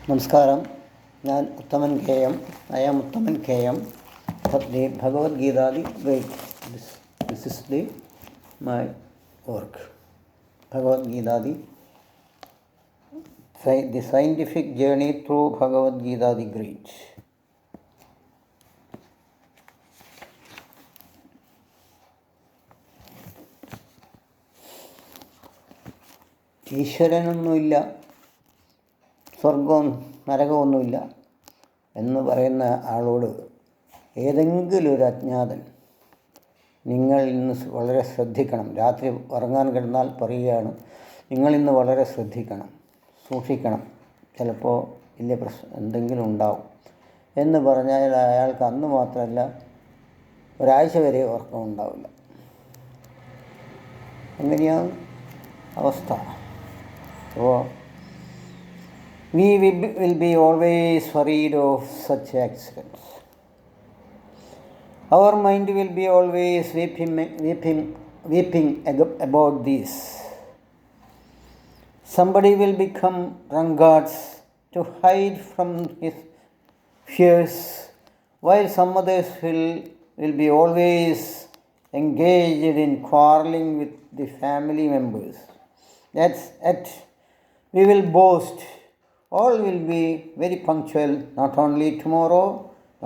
നമസ്കാരം. ഞാൻ Uthaman K M. I am Uthaman K M. The ഭഗവത്ഗീതാദി guide. This is my work. Bhagavad-Gita, the scientific journey through Bhagavad-Gita the Great. ഈശ്വരനൊന്നുമില്ല, സ്വർഗവും നരകമൊന്നുമില്ല എന്ന് പറയുന്ന ആളോട് ഏതെങ്കിലും ഒരു അജ്ഞാതൻ നിങ്ങൾ ഇന്ന് വളരെ ശ്രദ്ധിക്കണം, രാത്രി ഉറങ്ങാൻ കിടന്നാൽ പറയുകയാണ്, നിങ്ങളിന്ന് വളരെ ശ്രദ്ധിക്കണം, സൂക്ഷിക്കണം, ചിലപ്പോൾ വലിയ എന്തെങ്കിലും ഉണ്ടാവും എന്ന് പറഞ്ഞാൽ അയാൾക്ക് അന്ന് മാത്രമല്ല ഒരാഴ്ച വരെ ഉറക്കം ഉണ്ടാവില്ല. അങ്ങനെയാണ് അവസ്ഥ. അപ്പോൾ we will be always worried of such accidents. Our mind will be always weeping about this. Somebody will become drunkards to hide from his fears, while some others will be always engaged in quarreling with the family members. That's it. We will boast. All will be very punctual, not only tomorrow,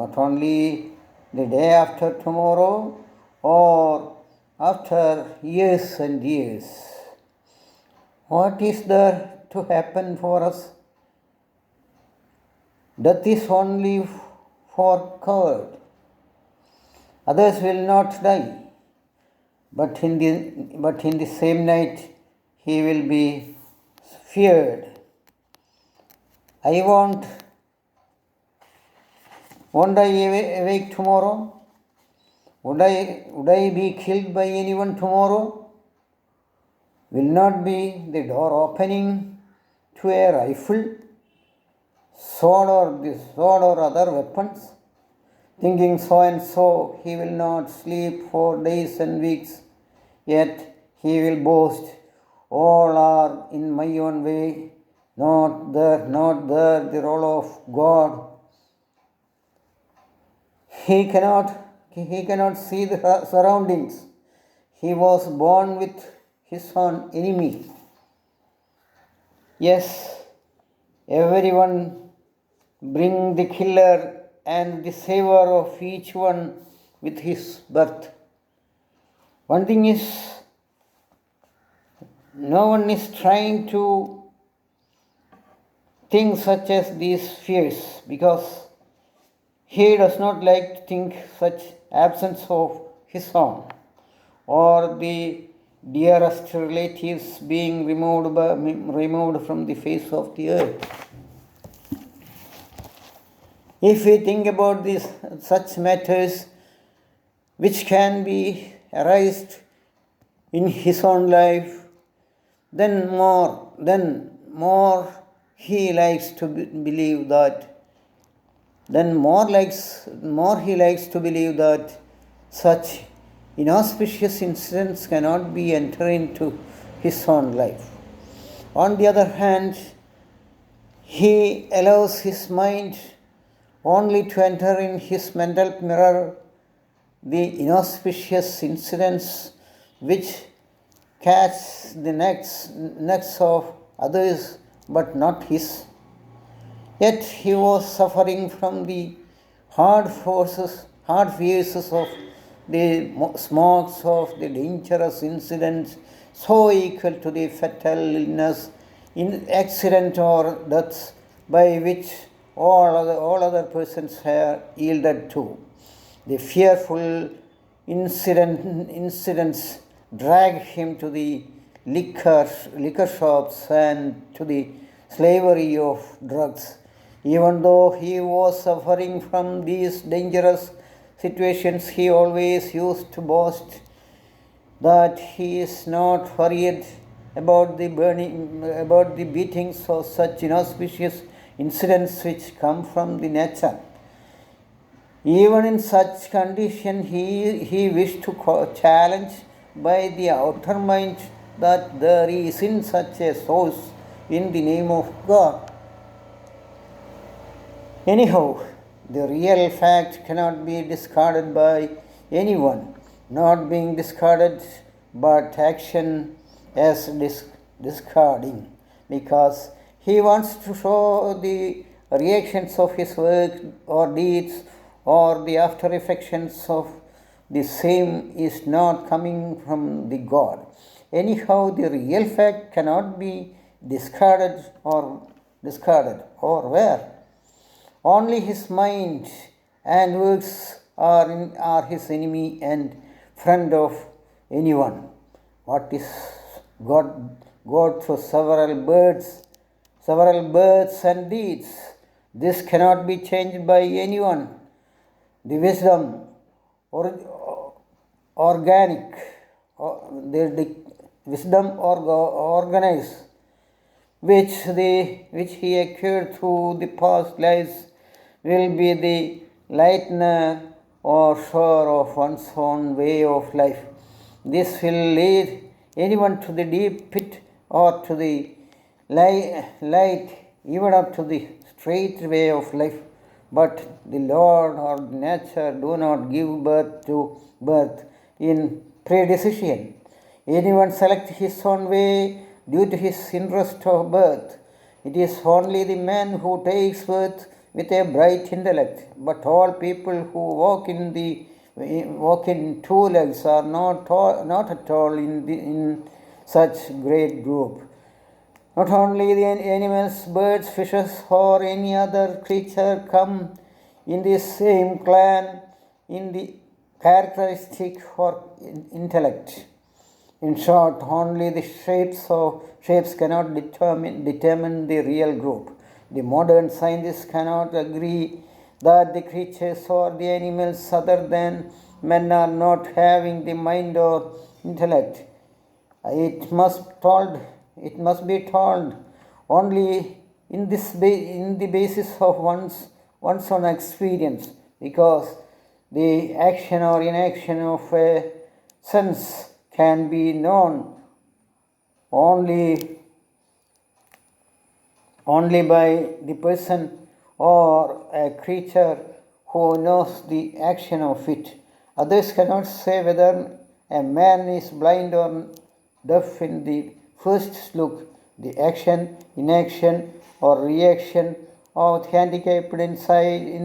not only the day after tomorrow, or after years and years. What is there to happen for us? Death is only for coward. Others will not die, but in the same night he will be feared. Won't I awake tomorrow? Would I be killed by anyone tomorrow? Will not be the door opening to a rifle, sword or other weapons? Thinking so and so, he will not sleep for days and weeks, yet he will boast, all are in my own way, not there the role of God. He cannot see the surroundings. He was born with his own enemy. Yes, everyone bring the killer and the savior of each one with his birth. One thing is, no one is trying to think such as these fears, because he does not like to think such absence of his own or the dearest relatives being removed from the face of the earth. If we think about such matters which can be arised in his own life, then more he likes to believe that such inauspicious incidents cannot be entered into his own life. On the other hand, he allows his mind only to enter in his mental mirror the inauspicious incidents which catch the necks of others but not his. Yet he was suffering from the hard fears of the smokes of the dangerous incidents, so equal to the fatal illness, accident or deaths by which all other persons are yielded to. The fearful incidents drag him to the liquor shops and to the slavery of drugs. Even though he was suffering from these dangerous situations, he always used to boast that he is not worried about the beatings of such inauspicious incidents which come from the nature. Even in such condition, he wished to challenge by the outer mind that there isn't such a source in the name of God. Anyhow, the real fact cannot be discarded by anyone, not being discarded, but action as discarding, because he wants to show the reactions of his work or deeds or the after effects of the same is not coming from the God. Anyhow, the real fact cannot be discarded or where only his mind and works are his enemy and friend of anyone. What is God? God through several births and deeds. This cannot be changed by anyone. The wisdom, organic, the wisdom organized which he acquired through the past lives will be the lightener or shore of one's own way of life. This will lead anyone to the deep pit or to the light, even up to the straight way of life. But the Lord or nature do not give birth in predecision. Anyone select his own way due to his interest of birth. It is only the man who takes birth with a bright intellect, but all people who walk in two legs are not at all in such great group. Not only the animals, birds, fishes, or any other creature come in the same clan in the characteristic or intellect. In short, only the shapes cannot determine the real group. The modern scientists cannot agree that the creatures or the animals other than men are not having the mind or intellect. It must be told only in the basis of one's own experience, because the action or inaction of a sense can be known only by the person or a creature who knows the action of it. Others cannot say whether a man is blind or deaf in the first look. The action, inaction, or reaction of handicapped in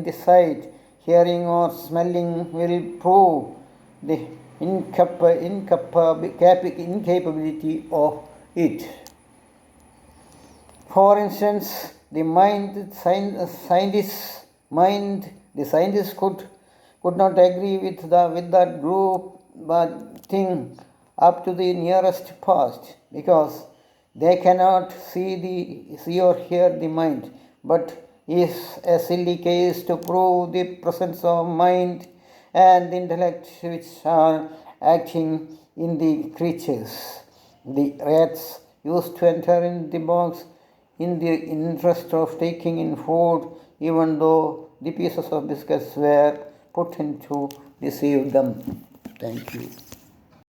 the sight, hearing, or smelling will prove the incapability of it. For instance, the scientists could not agree with that group but thing up to the nearest past, because they cannot see or hear the mind, but is a silly case to prove the presence of mind and intellect which are acting in the creatures. The rats used to enter in the box in the interest of taking in food, even though the pieces of biscuits were put in to deceive them. Thank you.